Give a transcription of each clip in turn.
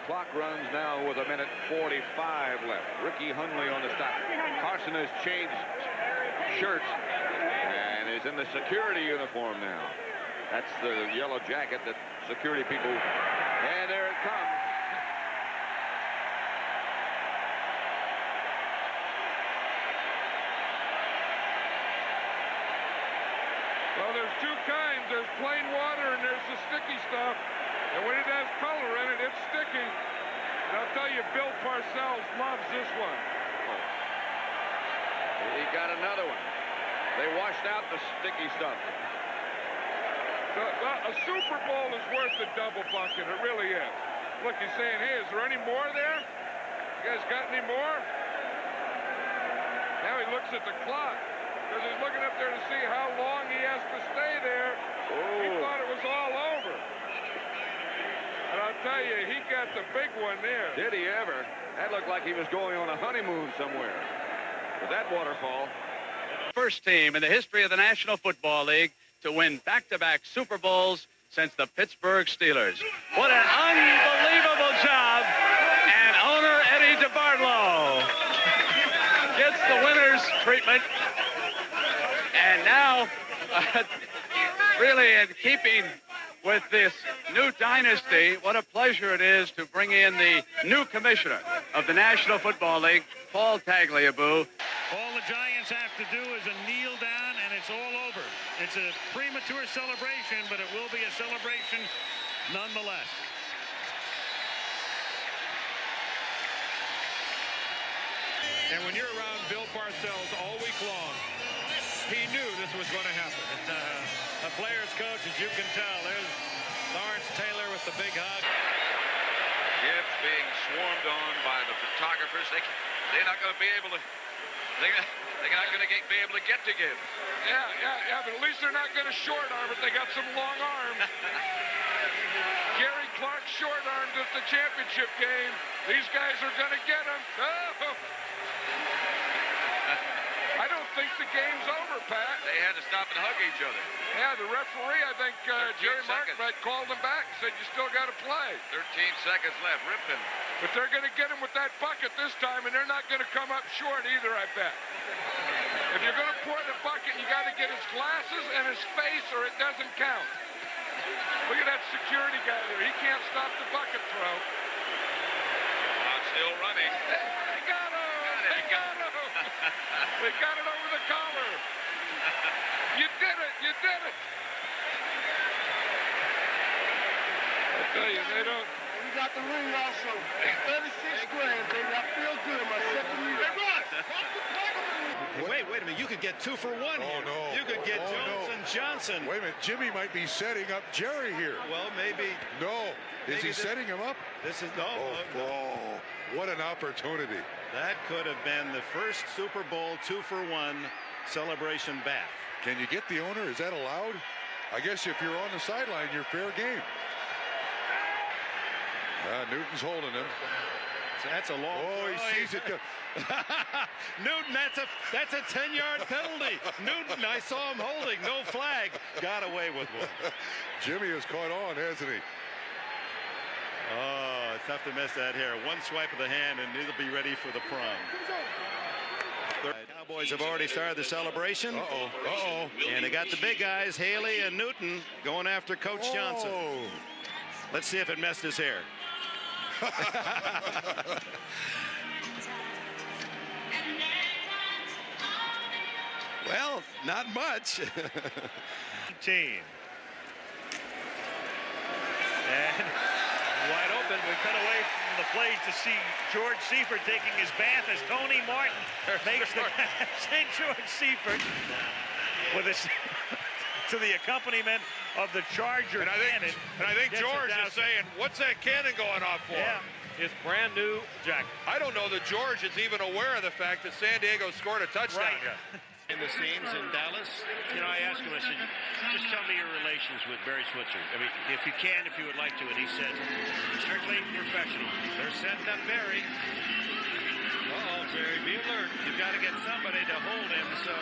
clock runs now with 1:45 left. Ricky Hundley on the stop. Carson has changed shirts and is in the security uniform now. That's the yellow jacket that security people. And there it comes. Well, there's two kinds. There's plain water and there's the sticky stuff. And when it has color in it, it's sticky. And I'll tell you, Bill Parcells loves this one. Oh. He got another one. They washed out the sticky stuff. A Super Bowl is worth a double bucket. It really is. Look, he's saying, hey, is there any more there? You guys got any more? Now he looks at the clock because he's looking up there to see how long he has to stay there. Oh. He thought it was all over. And I'll tell you, he got the big one there. Did he ever? That looked like he was going on a honeymoon somewhere with that waterfall. First team in the history of the National Football League to win back-to-back Super Bowls since the Pittsburgh Steelers. What an unbelievable job. And owner Eddie DeBartolo gets the winner's treatment. And now, really in keeping with this new dynasty, what a pleasure it is to bring in the new commissioner of the National Football League, Paul Tagliabue. All the Giants have to do is a kneel down, and it's all over. It's a premature celebration, but it will be a celebration nonetheless. And when you're around Bill Parcells all week long, he knew this was going to happen. It's a player's coach, as you can tell. There's Lawrence Taylor with the big hug. Gifts being swarmed on by the photographers. They're not going to be able to. They're not going to be able to get to Gibbs. Yeah, but at least they're not going to short arm it. They got some long arms. Gary Clark short armed at the championship game. These guys are going to get him. Oh. I don't think the game's over, Pat. They had to stop and hug each other. Yeah, the referee, I think Jerry Martin called him back and said, you still got to play. 13 seconds left. Ripped him. But they're going to get him with that bucket this time, and they're not going to come up short either, I bet. If you're going to pour the bucket, you got to get his glasses and his face, or it doesn't count. Look at that security guy there. He can't stop the bucket throw. Still running. They got him! They got him! They got it over the collar. You did it! You did it! I tell you, they don't. We got the ring also. 36 grand, baby. I feel good in my second year. Wait a minute. You could get 2 for 1 here. No. You could get Jones and Johnson. Wait a minute. Jimmy might be setting up Jerry here. Well, maybe. No. Is he setting him up? This is no. Oh, what an opportunity. That could have been the first Super Bowl 2 for 1 celebration bath. Can you get the owner? Is that allowed? I guess if you're on the sideline, you're fair game. Newton's holding him. So that's a long. Oh, he sees it. Newton, that's a 10-yard penalty. Newton, I saw him holding, no flag. Got away with one. Jimmy has caught on, hasn't he? Oh, it's tough to miss that here. One swipe of the hand, and it'll be ready for the prom. The Cowboys have already started the celebration. And they got the big guys, Haley and Newton, going after Coach Johnson. Let's see if it messed his hair. Well, not much. Team. And wide open. We cut away from the plays to see George Seifert taking his bath as Tony Martin makes the catch. And George Seifert with his to the accompaniment of the Charger cannon. And I think George is saying, what's that cannon going off for? Yeah, his brand new jacket. I don't know that George is even aware of the fact that San Diego scored a touchdown yet. In the scenes in Dallas, you know, I asked him, I said, just tell me your relations with Barry Switzer. I mean, if you can, if you would like to. And he said, strictly professional. They're setting up Barry. Uh-oh, Barry, be alert. You've got to get somebody to hold him so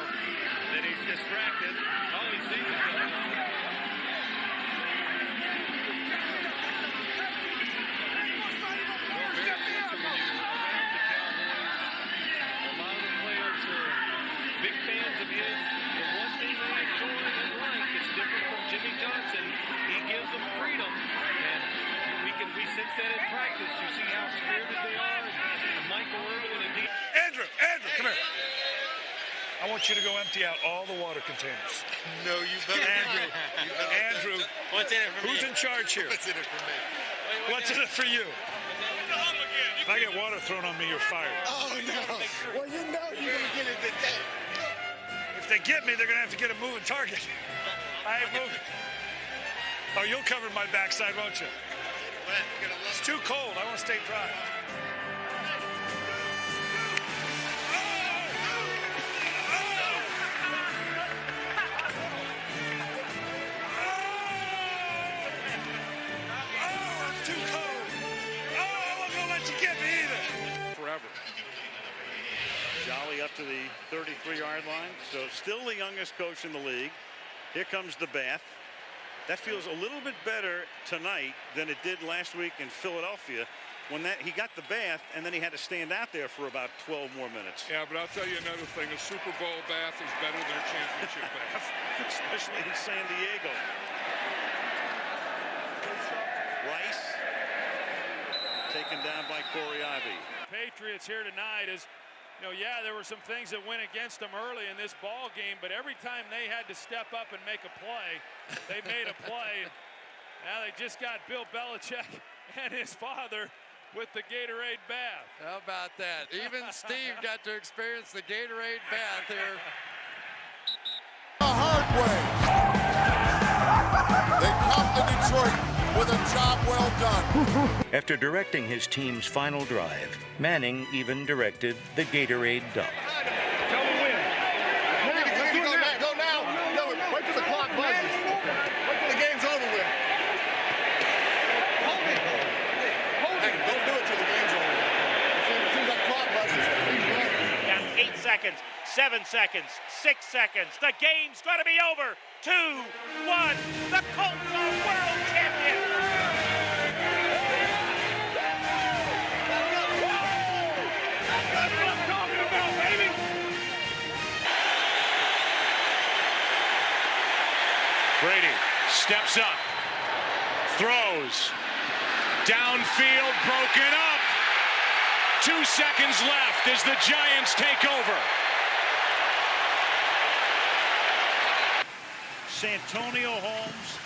that he's distracted. All he sees is since then in practice, you see how spirited they are. And Michael Irvin and Andy. Andrew, come here. I want you to go empty out all the water containers. No, you better. Andrew, What's in it for who's me? in charge here? What's in it for me? What's in it for you? If I get water thrown on me, you're fired. Oh, no. Well, you know you're going to get it today. If they get me, they're going to have to get a moving target. I ain't moving. Oh, you'll cover my backside, won't you? It's too cold. I want to stay dry. Jolly up to the 33-yard line, so still the youngest coach in the league. Here comes the bath. That feels a little bit better tonight than it did last week in Philadelphia when he got the bath and then he had to stand out there for about 12 more minutes. Yeah, but I'll tell you another thing. A Super Bowl bath is better than a championship bath. Especially in San Diego. Rice taken down by Corey Ivy. Patriots here tonight is, yeah, there were some things that went against them early in this ball game, but every time they had to step up and make a play, they made a play. Now they just got Bill Belichick and his father with the Gatorade bath. How about that? Even Steve got to experience the Gatorade bath here. The hard way. They come to Detroit with a job well done. After directing his team's final drive, Manning even directed the Gatorade dump. Tell him when. Go now. No, wait till the clock buzzes. Wait till the game's over with. Hold it. Hey, don't do it till the game's over. As soon as that clock buzzes, he's running. Down 8 seconds, 7 seconds, 6 seconds. The game's going to be over. 2, 1. The Colts are world champions. That's what I'm talking about, baby. Brady steps up, throws, downfield, broken up. 2 seconds left as the Giants take over. Santonio Holmes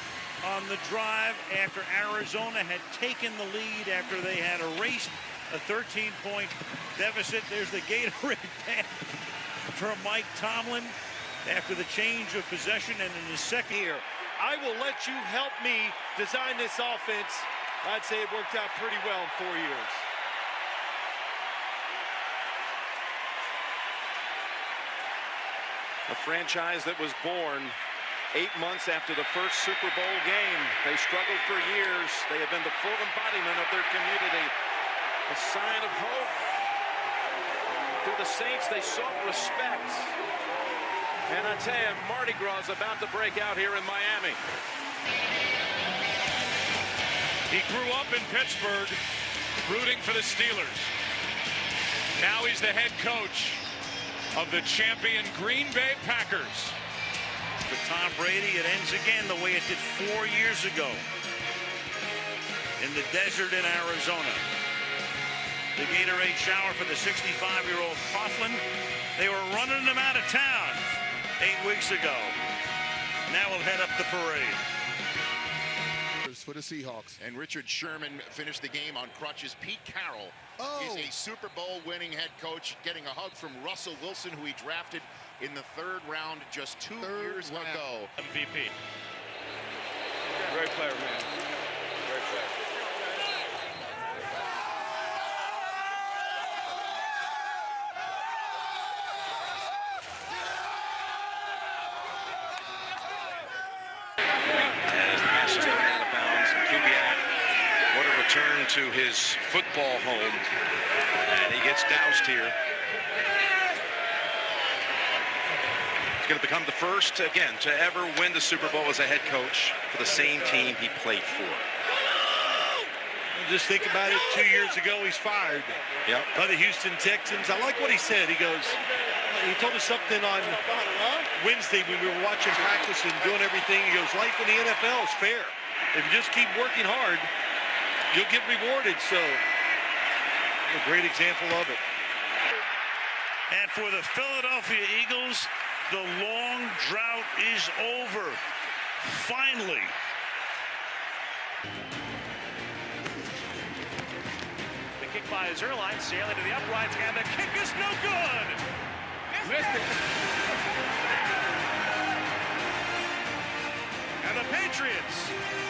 on the drive after Arizona had taken the lead after they had erased a 13-point deficit. There's the Gatorade pass from Mike Tomlin after the change of possession and in his second year. I will let you help me design this offense. I'd say it worked out pretty well in 4 years. A franchise that was born 8 months after the first Super Bowl game. They struggled for years. They have been the full embodiment of their community. A sign of hope. To the Saints, they sought respect. And I tell you, Mardi Gras is about to break out here in Miami. He grew up in Pittsburgh, rooting for the Steelers. Now he's the head coach of the champion Green Bay Packers. For Tom Brady, it ends again the way it did 4 years ago in the desert in Arizona. The Gatorade shower for the 65-year-old Coughlin. They were running them out of town 8 weeks ago. Now we'll head up the parade. For the Seahawks. And Richard Sherman finished the game on crutches. Pete Carroll is a Super Bowl winning head coach, getting a hug from Russell Wilson, who he drafted in the 3rd round just 2 years ago. MVP. Great player, man. Great player. Return to his football home, and he gets doused here. He's going to become the first, again, to ever win the Super Bowl as a head coach for the same team he played for. Just think about it, 2 years ago, he's fired by the Houston Texans. I like what he said. He goes, he told us something on Wednesday when we were watching practice and doing everything. He goes, life in the NFL is fair. If you just keep working hard, you'll get rewarded. So a great example of it. And for the Philadelphia Eagles, the long drought is over. Finally. The kick by Zerline, sailing to the uprights, and the kick is no good. Missed it. And the Patriots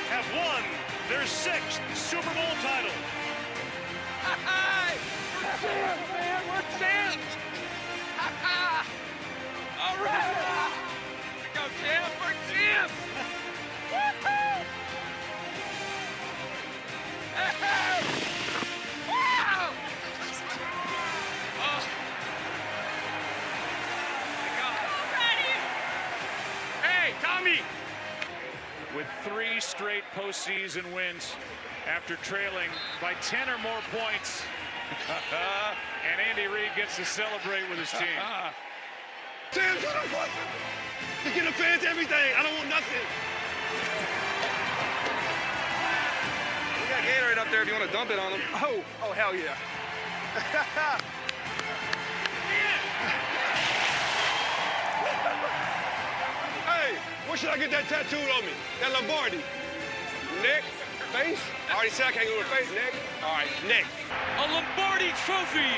have won their 6th Super Bowl title. We're champs, man. We're champs. All right. Go champs. We're champs. Woo-hoo. Wow. Oh. Hey, Tommy. With 3 straight postseason wins after trailing by 10 or more points. And Andy Reid gets to celebrate with his team. Sam's to get the fans everything. I don't want nothing. We got Gatorade up there if you want to dump it on them. Oh, hell yeah. Hey, where should I get that tattooed on me? That Lombardi. Neck, face? I already said I can't go to face, neck. All right, neck. A Lombardi trophy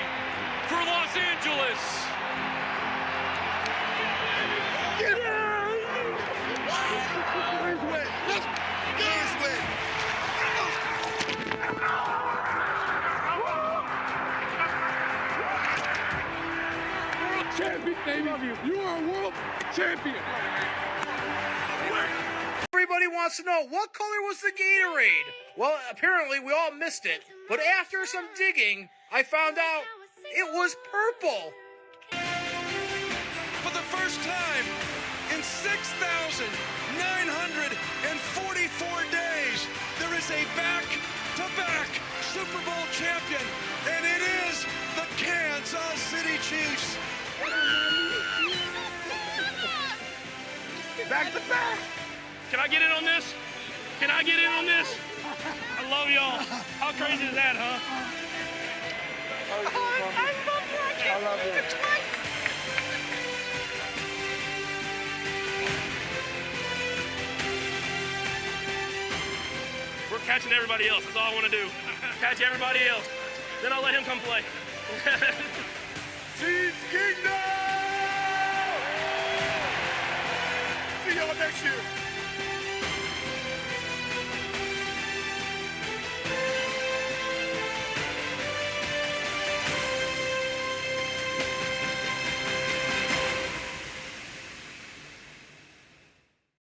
for Los Angeles. Get it! Hands wet. Hands wet. World champion, baby. You are a world champion. Everybody wants to know, what color was the Gatorade? Well, apparently we all missed it, but after some digging, I found out it was purple. For the first time in 6,944 days, there is a back-to-back Super Bowl champion, and it is the Kansas City Chiefs. Back-to-back. Can I get in on this? Can I get in on this? I love y'all. How crazy is that, huh? I love you. We're catching everybody else. That's all I want to do. Catch everybody else. Then I'll let him come play. Chiefs Kingdom! See y'all next year.